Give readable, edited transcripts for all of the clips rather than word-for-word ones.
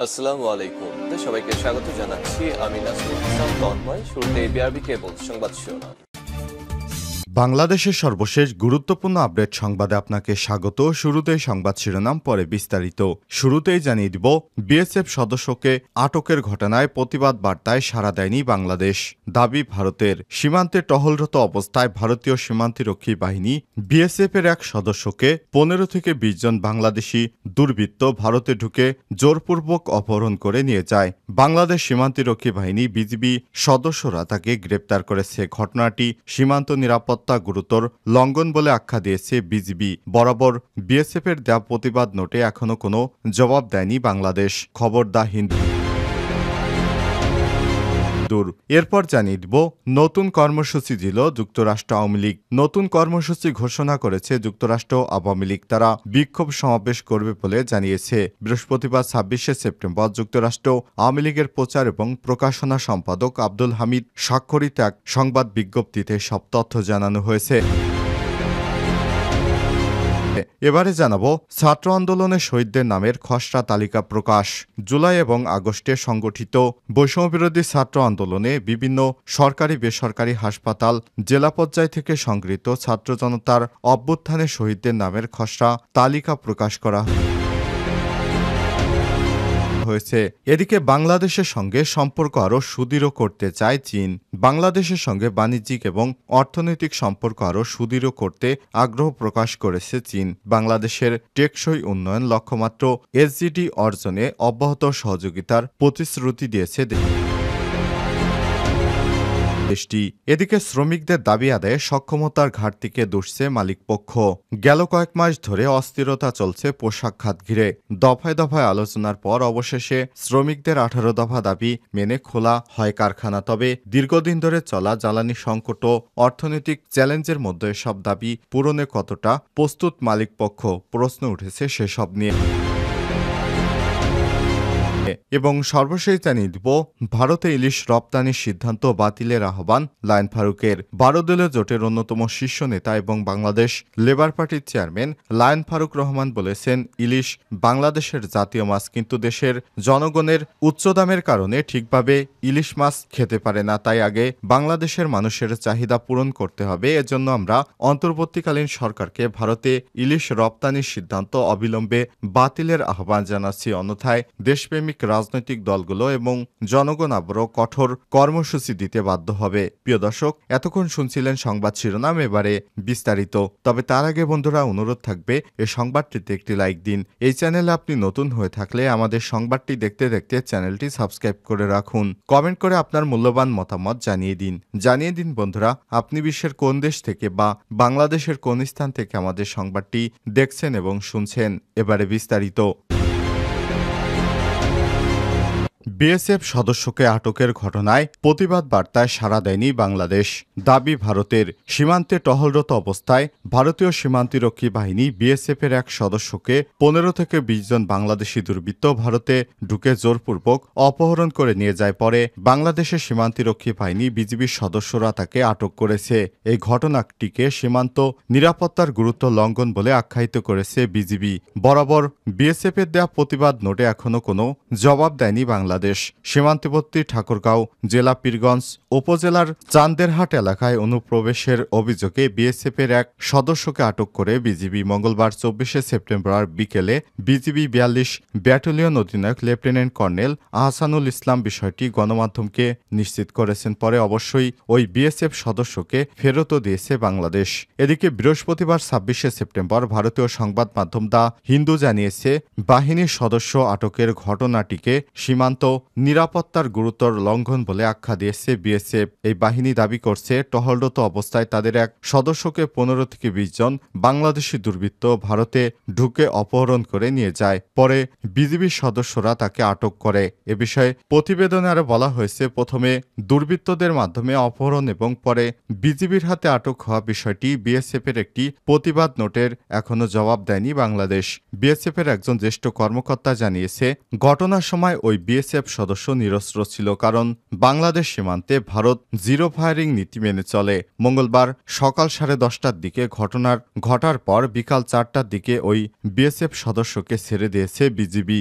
আসসালামু আলাইকুম। সবাইকে স্বাগত জানাচ্ছি। আমি নাসরুল ইসলাম তন্ময়। শুরুতে বিআরবি কেবল সংবাদ শিরোনাম। বাংলাদেশের সর্বশেষ গুরুত্বপূর্ণ আপডেট সংবাদে আপনাকে স্বাগত। শুরুতেই সংবাদ শিরোনাম, পরে বিস্তারিত। শুরুতেই জানিয়ে দিব, বিএসএফ সদস্যকে আটকের ঘটনায় প্রতিবাদ বার্তায় সাড়া দেয়নি বাংলাদেশ। দাবি ভারতের। সীমান্তে টহলরত অবস্থায় ভারতীয় সীমান্তরক্ষী বাহিনী বিএসএফের এক সদস্যকে 15 থেকে 20 জন বাংলাদেশি দুর্বৃত্ত ভারতে ঢুকে জোরপূর্বক অপহরণ করে নিয়ে যায়। বাংলাদেশ সীমান্তরক্ষী বাহিনী বিজিবি সদস্যরা তাকে গ্রেপ্তার করেছে। ঘটনাটি সীমান্ত নিরাপত্তা গুরুতর লঙ্ঘন বলে আখ্যা দিয়েছে বিজিবি। বরাবর বিএসএফের দেওয়া প্রতিবাদ নোটে এখনো কোনো জবাব দেয়নি বাংলাদেশ। খবর দা হিন্দু। এরপর জানিয়ে দিব, নতুন কর্মসূচি দিল যুক্তরাষ্ট্র আওয়ামী লীগ। নতুন কর্মসূচি ঘোষণা করেছে যুক্তরাষ্ট্র আওয়ামী লীগ। তারা বিক্ষোভ সমাবেশ করবে বলে জানিয়েছে। বৃহস্পতিবার 26শে সেপ্টেম্বর যুক্তরাষ্ট্র আওয়ামী লীগের প্রচার এবং প্রকাশনা সম্পাদক আব্দুল হামিদ স্বাক্ষরিত এক সংবাদ বিজ্ঞপ্তিতে সব তথ্য জানানো হয়েছে। এবারে জানাবো, ছাত্র আন্দোলনে শহীদদের নামের খসড়া তালিকা প্রকাশ। জুলাই এবং আগস্টে সংগঠিত বৈষম্যবিরোধী ছাত্র আন্দোলনে বিভিন্ন সরকারি বেসরকারি হাসপাতাল, জেলা পর্যায় থেকে সংগৃহীত ছাত্র জনতার অভ্যুত্থানে শহীদদের নামের খসড়া তালিকা প্রকাশ করা হয়েছে। এদিকে বাংলাদেশের সঙ্গে সম্পর্ক আরও সুদৃঢ় করতে চায় চীন। বাংলাদেশের সঙ্গে বাণিজ্যিক এবং অর্থনৈতিক সম্পর্ক আরও সুদৃঢ় করতে আগ্রহ প্রকাশ করেছে চীন। বাংলাদেশের টেকসই উন্নয়ন লক্ষ্যমাত্রা এসডিজি অর্জনে অব্যাহত সহযোগিতার প্রতিশ্রুতি দিয়েছে দেশটি। এদিকে শ্রমিকদের দাবি আদায়ে সক্ষমতার ঘাটতিকে দুষছে মালিকপক্ষ। গেল কয়েক মাস ধরে অস্থিরতা চলছে পোশাক খাত ঘিরে। দফায় দফায় আলোচনার পর অবশেষে শ্রমিকদের 18 দফা দাবি মেনে খোলা হয় কারখানা। তবে দীর্ঘদিন ধরে চলা জ্বালানি সংকট ও অর্থনৈতিক চ্যালেঞ্জের মধ্যে এসব দাবি পূরণে কতটা প্রস্তুত মালিকপক্ষ, প্রশ্ন উঠেছে সেসব নিয়ে। এবং সর্বশেষ জানিয়ে দিব, ভারতে ইলিশ রপ্তানির সিদ্ধান্ত বাতিলের আহ্বান লায়ন ফারুকের। 12 দলীয় জোটের অন্যতম শীর্ষ নেতা এবং বাংলাদেশ লেবার পার্টির চেয়ারম্যান লায়ন ফারুক রহমান বলেছেন, ইলিশ বাংলাদেশের জাতীয় মাছ, কিন্তু দেশের জনগণের উচ্চ দামের কারণে ঠিকভাবে ইলিশ মাছ খেতে পারে না। তাই আগে বাংলাদেশের মানুষের চাহিদা পূরণ করতে হবে। এজন্য আমরা অন্তর্বর্তীকালীন সরকারকে ভারতে ইলিশ রপ্তানির সিদ্ধান্ত অবিলম্বে বাতিলের আহ্বান জানাচ্ছি। অন্যথায় দেশপ্রেমিক রাজনৈতিক দলগুলো এবং জনগণ আবারও কঠোর কর্মসূচি দিতে বাধ্য হবে। প্রিয় দর্শক, এতক্ষণ শুনছিলেন সংবাদ শিরোনাম, এবারে বিস্তারিত। তবে তার আগে বন্ধুরা, অনুরোধ থাকবে এই সংবাদটিতে একটি লাইক দিন। এই চ্যানেলে আপনি নতুন হয়ে থাকলে আমাদের সংবাদটি দেখতে দেখতে চ্যানেলটি সাবস্ক্রাইব করে রাখুন। কমেন্ট করে আপনার মূল্যবান মতামত জানিয়ে দিন বন্ধুরা, আপনি বিশ্বের কোন দেশ থেকে বা বাংলাদেশের কোন স্থান থেকে আমাদের সংবাদটি দেখছেন এবং শুনছেন। এবারে বিস্তারিত। বিএসএফ সদস্যকে আটকের ঘটনায় প্রতিবাদ বার্তায় সাড়া দেয়নি বাংলাদেশ। দাবি ভারতের। সীমান্তে টহলরত অবস্থায় ভারতীয় সীমান্তরক্ষী বাহিনী বিএসএফের এক সদস্যকে 15 থেকে 20 জন বাংলাদেশি দুর্বৃত্ত ভারতে ঢুকে জোরপূর্বক অপহরণ করে নিয়ে যায়। পরে বাংলাদেশের সীমান্তরক্ষী বাহিনী বিজিবির সদস্যরা তাকে আটক করেছে। এই ঘটনাটিকে সীমান্ত নিরাপত্তার গুরুত্ব লঙ্ঘন বলে আখ্যায়িত করেছে বিজিবি। বরাবর বিএসএফের দেওয়া প্রতিবাদ নোটে এখনো কোনো জবাব দেয়নি বাংলাদেশ। সীমান্তবর্তী ঠাকুরগাঁও জেলা পীরগঞ্জ উপজেলার চান্দেরহাট এলাকায় অনুপ্রবেশের অভিযোগে বিএসএফের এক সদস্যকে আটক করে বিজিবি। মঙ্গলবার 24শে সেপ্টেম্বর বিকেলে বিজিবি 42 ব্যাটালিয়ন অধিনায়ক লেফটেন্যান্ট কর্নেল আহসানুল ইসলাম বিষয়টি গণমাধ্যমকে নিশ্চিত করেছেন। পরে অবশ্যই ওই বিএসএফ সদস্যকে ফেরতও দিয়েছে বাংলাদেশ। এদিকে বৃহস্পতিবার 26শে সেপ্টেম্বর ভারতীয় সংবাদ মাধ্যম দা হিন্দু জানিয়েছে, বাহিনীর সদস্য আটকের ঘটনাটিকে সীমান্ত নিরাপত্তার গুরুতর লঙ্ঘন বলে আখ্যা দিয়েছে বিএসএফ। এই বাহিনী দাবি করছে, টহলরত অবস্থায় তাদের এক সদস্যকে 15 থেকে 20 জন বাংলাদেশি দুর্বৃত্ত ভারতে ঢুকে অপহরণ করে নিয়ে যায়। পরে বিজিবির সদস্যরা তাকে আটক করে। এ বিষয়ে প্রতিবেদনে আরও বলা হয়েছে, প্রথমে দুর্বৃত্তদের মাধ্যমে অপহরণ এবং পরে বিজিবির হাতে আটক হওয়া বিষয়টি বিএসএফের একটি প্রতিবাদ নোটের এখনো জবাব দেয়নি বাংলাদেশ। বিএসএফের একজন জ্যেষ্ঠ কর্মকর্তা জানিয়েছে, ঘটনার সময় ওই বিএসএফ সদস্য নিরস্ত্র ছিল, কারণ বাংলাদেশ সীমান্তে ভারত জিরো ফায়ারিং নীতি মেনে চলে। মঙ্গলবার সকাল 10:30টার দিকে ঘটার পর বিকাল 4টার দিকে ওই বিএসএফ সদস্যকে ছেড়ে দিয়েছে বিজিবি।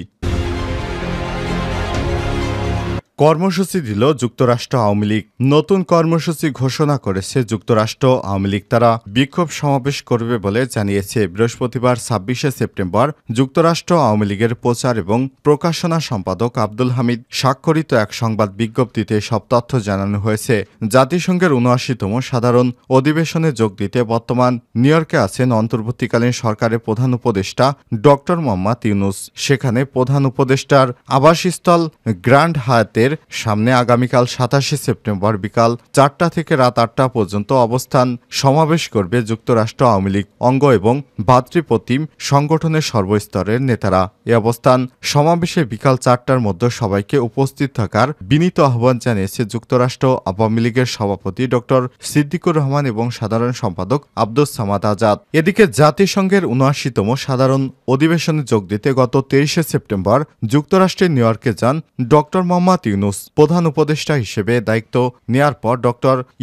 কর্মসূচি দিল যুক্তরাষ্ট্র আওয়ামী লীগ। নতুন কর্মসূচি ঘোষণা করেছে যুক্তরাষ্ট্র আওয়ামী লীগ। তারা বিক্ষোভ সমাবেশ করবে বলে জানিয়েছে। বৃহস্পতিবার ২৬শে সেপ্টেম্বর যুক্তরাষ্ট্র আওয়ামী লীগের প্রচার এবং প্রকাশনা সম্পাদক আব্দুল হামিদ স্বাক্ষরিত এক সংবাদ বিজ্ঞপ্তিতে সব তথ্য জানানো হয়েছে। জাতিসংঘের ৭৯তম সাধারণ অধিবেশনে যোগ দিতে বর্তমান নিউ ইয়র্কে আছেন অন্তর্বর্তীকালীন সরকারের প্রধান উপদেষ্টা ড মোহাম্মদ ইউনূস। সেখানে প্রধান উপদেষ্টার আবাসস্থল গ্র্যান্ড হায়াতের সামনে আগামীকাল ২৭শে সেপ্টেম্বর বিকাল ৪টা থেকে রাত ৮টা পর্যন্ত অবস্থান সমাবেশ করবে যুক্তরাষ্ট্র আওয়ামী লীগ অঙ্গ এবং ভাতৃপ্রতিম সংগঠনের সর্বস্তরের নেতারা। এই অবস্থান সমাবেশে বিকাল ৪টার মধ্যে সবাইকে উপস্থিত থাকার বিনীত আহ্বান জানিয়েছে যুক্তরাষ্ট্র আওয়ামী লীগের সভাপতি ড সিদ্দিকুর রহমান এবং সাধারণ সম্পাদক আব্দুস সামাদ আজাদ। এদিকে জাতিসংঘের ৭৯তম সাধারণ অধিবেশনে যোগ দিতে গত ২৩শে সেপ্টেম্বর যুক্তরাষ্ট্রের নিউ ইয়র্কে যান ড মোহাম্মদ ইউনূস। প্রধান উপদেষ্টা হিসেবে দায়িত্ব নেয়ার পর ড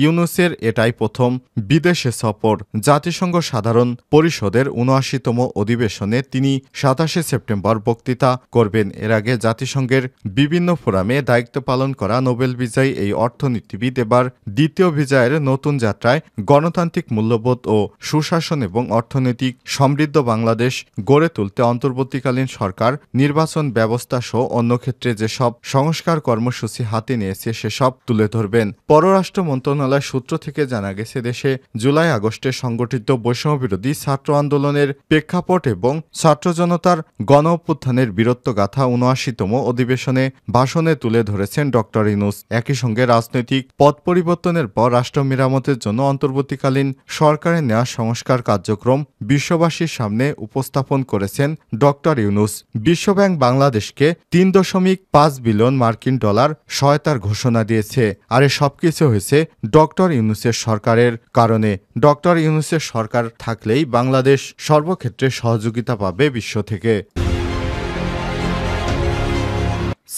ইউনূসের এটাই প্রথম বিদেশে সফর। জাতিসংঘ সাধারণ পরিষদের ৭৯তম অধিবেশনে তিনি ২৭শে সেপ্টেম্বর বক্তৃতা করবেন। এর আগে জাতিসংঘের বিভিন্ন ফোরামে দায়িত্ব পালন করা নোবেল বিজয়ী এই অর্থনীতিবিদ এবার দ্বিতীয় বিজয়ের নতুন যাত্রায় গণতান্ত্রিক মূল্যবোধ ও সুশাসন এবং অর্থনৈতিক সমৃদ্ধ বাংলাদেশ গড়ে তুলতে অন্তর্বর্তীকালীন সরকার নির্বাচন ব্যবস্থা সহ অন্য ক্ষেত্রে যেসব সংস্কার কর্মসূচি হাতে নিয়েছে সেসব তুলে ধরবেন। পররাষ্ট্র মন্ত্রণালয় সূত্র থেকে জানা গেছে, দেশে জুলাই আগস্টে সংগঠিত বৈষম্যবিরোধী ছাত্র আন্দোলনের প্রেক্ষাপট এবং ছাত্র জনতার গণ অভ্যুত্থানের বীরত্বগাথা ৭৯তম অধিবেশনে ভাষণে তুলে ধরেছেন ড ইউনূস। একই সঙ্গে রাজনৈতিক পথ পরিবর্তনের পর রাষ্ট্র মেরামতের জন্য অন্তর্বর্তীকালীন সরকারের নেওয়া সংস্কার কার্যক্রম বিশ্ববাসীর সামনে উপস্থাপন করেছেন ড ইউনূস। বিশ্বব্যাংক বাংলাদেশকে ৩.৫ বিলিয়ন মার্কিন ডলার সহায়তার ঘোষণা দিয়েছে। আর এ সবকিছু হয়েছে ড ইউনূসের সরকারের কারণে। ড ইউনূসের সরকার থাকলেই বাংলাদেশ সর্বক্ষেত্রে সহযোগিতা পাবে বিশ্ব থেকে।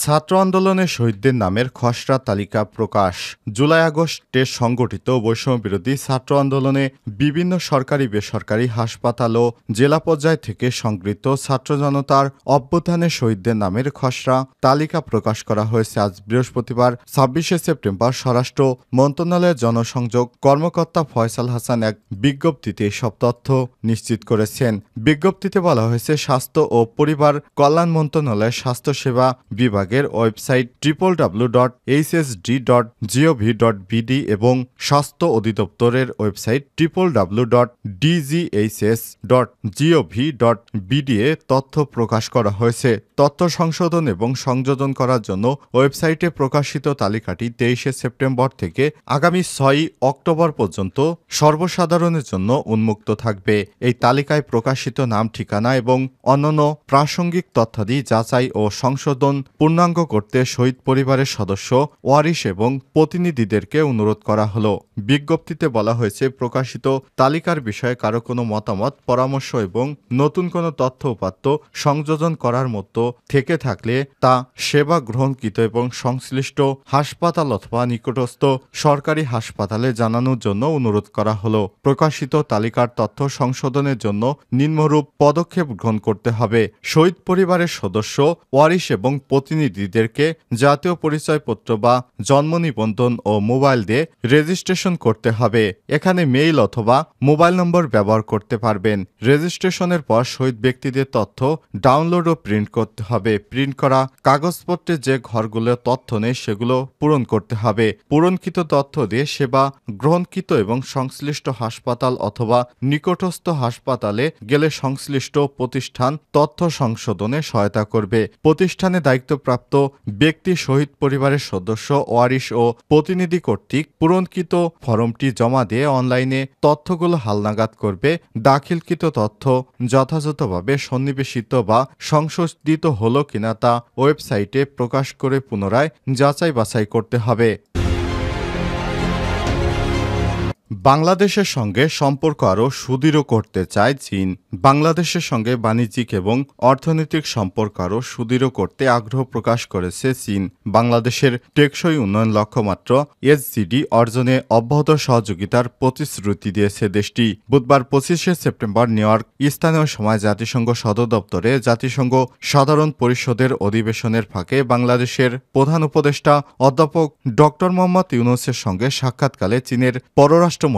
ছাত্র আন্দোলনে শহীদদের নামের খসড়া তালিকা প্রকাশ। জুলাই আগস্টে সংগঠিত বৈষম্যবিরোধী ছাত্র আন্দোলনে বিভিন্ন সরকারি বেসরকারি হাসপাতাল ও জেলা পর্যায় থেকে সংগৃহীত ছাত্র জনতার অভ্যুত্থানে শহীদদের নামের খসড়া তালিকা প্রকাশ করা হয়েছে। আজ বৃহস্পতিবার ২৬শে সেপ্টেম্বর স্বরাষ্ট্র মন্ত্রণালয়ের জনসংযোগ কর্মকর্তা ফয়সাল হাসান এক বিজ্ঞপ্তিতে সব তথ্য নিশ্চিত করেছেন। বিজ্ঞপ্তিতে বলা হয়েছে, স্বাস্থ্য ও পরিবার কল্যাণ মন্ত্রণালয়ের স্বাস্থ্যসেবা বিভাগের ওয়েবসাইট www.hsd.gov.bd এবং স্বাস্থ্য অধিদপ্তরের ওয়েবসাইট www.dghs.gov.bd এ তথ্য প্রকাশ করা হয়েছে। তথ্য সংশোধন এবং সংযোজন করার জন্য ওয়েবসাইটে প্রকাশিত তালিকাটি ২৩শে সেপ্টেম্বর থেকে আগামী ৬ অক্টোবর পর্যন্ত সর্বসাধারণের জন্য উন্মুক্ত থাকবে। এই তালিকায় প্রকাশিত নাম, ঠিকানা এবং অন্যান্য প্রাসঙ্গিক তথ্যাদি যাচাই ও সংশোধন পূর্ণাঙ্গ করতে শহীদ পরিবারের সদস্য, ওয়ারিশ এবং প্রতিনিধিদেরকে অনুরোধ করা হলো। বিজ্ঞপ্তিতে বলা হয়েছে, প্রকাশিত তালিকার বিষয়ে কারো কোনো মতামত, পরামর্শ এবং নতুন কোনো তথ্য উপাত্ত সংযোজন করার মতো থেকে থাকলে তা সেবা গ্রহণকৃত এবং সংশ্লিষ্ট হাসপাতাল অথবা নিকটস্থ সরকারি হাসপাতালে জানানোর জন্য অনুরোধ করা হলো। প্রকাশিত তালিকার তথ্য সংশোধনের জন্য নিম্নরূপ পদক্ষেপ গ্রহণ করতে হবে। শহীদ পরিবারের সদস্য, ওয়ারিশ এবং প্রতিনিধিদেরকে জাতীয় পরিচয়পত্র বা জন্ম নিবন্ধন ও মোবাইল দিয়ে রেজিস্ট্রেশন করতে হবে। এখানে মেইল অথবা মোবাইল নম্বর ব্যবহার করতে পারবেন। রেজিস্ট্রেশনের পর শহীদ ব্যক্তিদের তথ্য ডাউনলোড ও প্রিন্ট করতে হবে। প্রিন্ট করা কাগজপত্রে যে ঘরগুলো তথ্য নেই সেগুলো পূরণ করতে হবে। পূরণকৃত তথ্য দিয়ে সেবা গ্রহণকৃত এবং সংশ্লিষ্ট হাসপাতাল অথবা নিকটস্থ হাসপাতালে গেলে সংশ্লিষ্ট প্রতিষ্ঠান তথ্য সংশোধনে সহায়তা করবে। প্রতিষ্ঠানে দায়িত্বপ্রাপ্ত ব্যক্তি শহীদ পরিবারের সদস্য, ওয়ারিশ ও প্রতিনিধি কর্তৃক পূরণকৃত ফর্মটি জমা দিয়ে অনলাইনে তথ্যগুলো হালনাগাদ করবে। দাখিলকৃত তথ্য যথাযথভাবে সন্নিবেশিত বা সংশোধিত হলো কিনা তা ওয়েবসাইটে প্রকাশ করে পুনরায় যাচাই বাছাই করতে হবে। বাংলাদেশের সঙ্গে সম্পর্ক আরও সুদৃঢ় করতে চায় চীন। বাংলাদেশের সঙ্গে বাণিজ্যিক এবং অর্থনৈতিক সম্পর্ক আরও সুদৃঢ় করতে আগ্রহ প্রকাশ করেছে চীন। বাংলাদেশের টেকসই উন্নয়ন লক্ষ্যমাত্রা এসডিজি অর্জনে অব্যাহত সহযোগিতার প্রতিশ্রুতি দিয়েছে দেশটি। বুধবার 25শে সেপ্টেম্বর নিউ ইয়র্ক স্থানীয় সময় জাতিসংঘ সদর দপ্তরে জাতিসংঘ সাধারণ পরিষদের অধিবেশনের ফাঁকে বাংলাদেশের প্রধান উপদেষ্টা অধ্যাপক ডক্টর মোহাম্মদ ইউনূসের সঙ্গে সাক্ষাৎকালে চীনের পররাষ্ট্রমন্ত্রী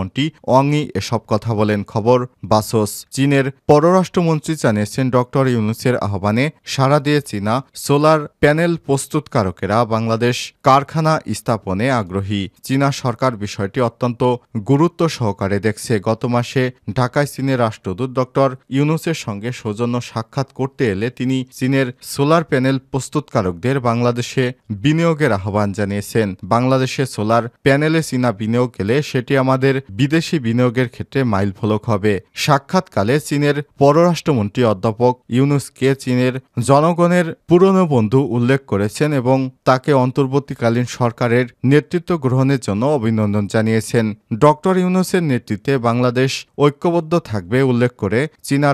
ওয়াং ই এসব কথা বলেন। খবর বাসস। চীনের পররাষ্ট্রমন্ত্রী জানিয়েছেন, ডক্টর ইউনূসের আহ্বানে সাড়া দিয়ে চীনা সোলার প্যানেল প্রস্তুতকারকেরা বাংলাদেশ কারখানা স্থাপনে আগ্রহী। চীনা সরকার বিষয়টি অত্যন্ত গুরুত্ব সহকারে দেখছে। গত মাসে ঢাকায় চীনের রাষ্ট্রদূত ডক্টর ইউনূসের সঙ্গে সৌজন্য সাক্ষাৎ করতে এলে তিনি চীনের সোলার প্যানেল প্রস্তুতকারকদের বাংলাদেশে বিনিয়োগের আহ্বান জানিয়েছেন। বাংলাদেশে সোলার প্যানেলে চীনা বিনিয়োগ গেলে সেটি আমাদের বিদেশি বিনিয়োগের ক্ষেত্রে মাইলফলক হবে। সাক্ষাৎকালে চীনের পররাষ্ট্রমন্ত্রী অধ্যাপক ইউনূসকে চীনের জনগণের পুরনো বন্ধু উল্লেখ করেছেন এবং তাকে অন্তর্বর্তীকালীন সরকারের নেতৃত্ব গ্রহণের জন্য অভিনন্দন জানিয়েছেন। ডক্টর ইউনূসের নেতৃত্বে বাংলাদেশ ঐক্যবদ্ধ থাকবে উল্লেখ করে চীনা